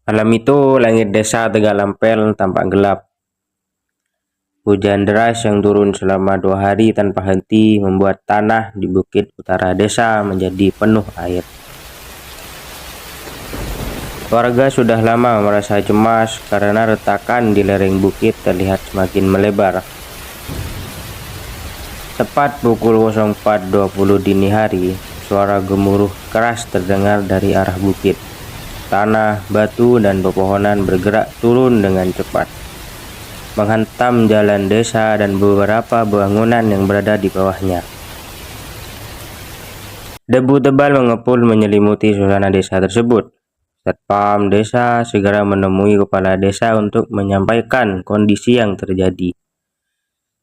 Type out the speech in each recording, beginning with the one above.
Malam itu langit desa Tegalampel tampak gelap. Hujan deras yang turun selama 2 hari tanpa henti membuat tanah di bukit utara desa menjadi penuh air. Warga sudah lama merasa cemas karena retakan di lereng bukit terlihat semakin melebar. Tepat pukul 04.20 dini hari, suara gemuruh keras terdengar dari arah bukit. Tanah, batu, dan pepohonan bergerak turun dengan cepat, menghantam jalan desa dan beberapa bangunan yang berada di bawahnya. Debu tebal mengepul menyelimuti suasana desa tersebut. Satpam desa segera menemui kepala desa untuk menyampaikan kondisi yang terjadi.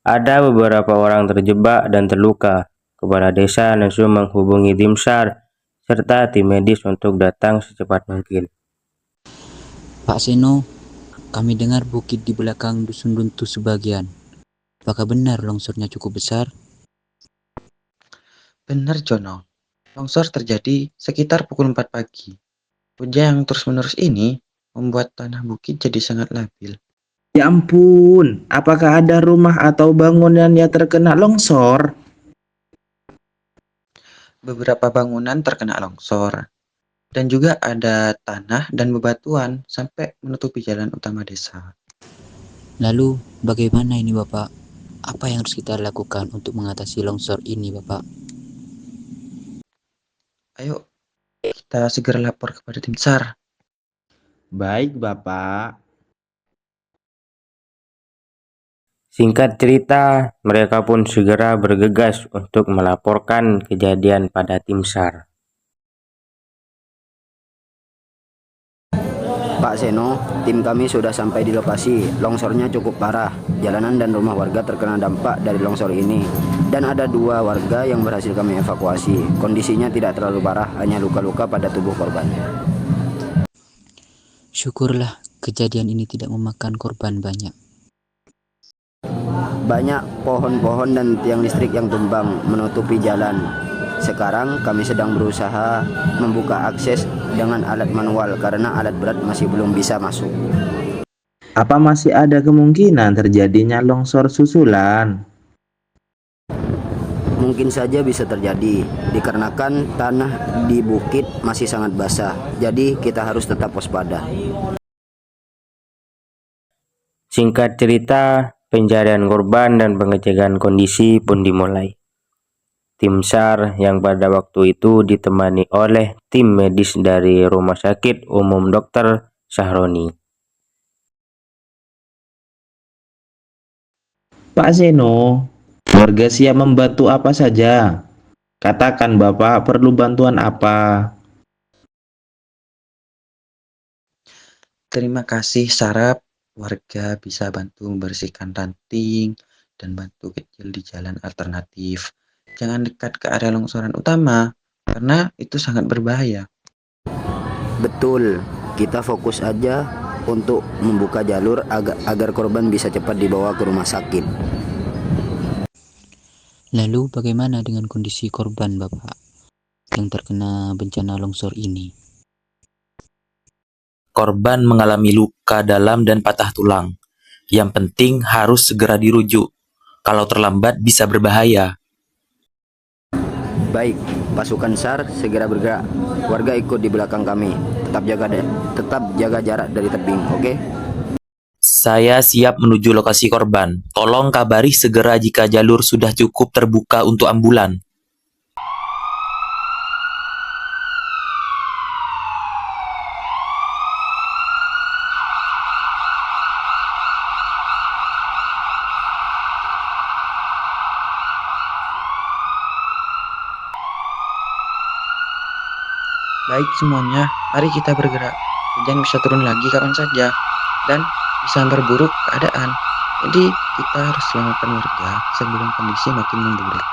Ada beberapa orang terjebak dan terluka. Kepala desa langsung menghubungi tim SAR serta tim medis untuk datang secepat mungkin. Pak Seno, kami dengar bukit di belakang dusun runtuh sebagian. Apakah benar longsornya cukup besar? Benar, Jono. Longsor terjadi sekitar pukul 4 pagi. Hujan yang terus-menerus ini membuat tanah bukit jadi sangat labil. Ya ampun, apakah ada rumah atau bangunan yang terkena longsor? Beberapa bangunan terkena longsor, dan juga ada tanah dan bebatuan sampai menutupi jalan utama desa. Lalu, bagaimana ini Bapak? Apa yang harus kita lakukan untuk mengatasi longsor ini Bapak? Ayo, kita segera lapor kepada tim SAR. Baik, Bapak. Singkat cerita, mereka pun segera bergegas untuk melaporkan kejadian pada tim SAR. Pak Seno, tim kami sudah sampai di lokasi. Longsornya cukup parah. Jalanan dan rumah warga terkena dampak dari longsor ini. Dan ada 2 warga yang berhasil kami evakuasi. Kondisinya tidak terlalu parah, hanya luka-luka pada tubuh korban. Syukurlah kejadian ini tidak memakan korban banyak. Banyak pohon-pohon dan tiang listrik yang tumbang menutupi jalan. Sekarang kami sedang berusaha membuka akses dengan alat manual karena alat berat masih belum bisa masuk. Apa masih ada kemungkinan terjadinya longsor susulan? Mungkin saja bisa terjadi, dikarenakan tanah di bukit masih sangat basah. Jadi kita harus tetap waspada. Singkat cerita, pencarian korban dan pengecekan kondisi pun dimulai. Tim SAR yang pada waktu itu ditemani oleh tim medis dari Rumah Sakit Umum Dr. Sahroni. Pak Seno, warga siap membantu apa saja? Katakan Bapak perlu bantuan apa? Terima kasih, Sarap. Warga bisa bantu membersihkan ranting dan batu kecil di jalan alternatif. Jangan dekat ke area longsoran utama, karena itu sangat berbahaya. Betul, kita fokus aja untuk membuka jalur agar korban bisa cepat dibawa ke rumah sakit. Lalu bagaimana dengan kondisi korban Bapak yang terkena bencana longsor ini? Korban mengalami luka dalam dan patah tulang. Yang penting harus segera dirujuk. Kalau terlambat bisa berbahaya. Baik, pasukan SAR segera bergerak. Warga ikut di belakang kami. Tetap jaga jarak dari tebing, oke? Saya siap menuju lokasi korban. Tolong kabari segera jika jalur sudah cukup terbuka untuk ambulan. Baik semuanya, mari kita bergerak. Hujan bisa turun lagi kapan saja, dan bisa memperburuk keadaan. Jadi kita harus selamatkan warga sebelum kondisi makin memburuk.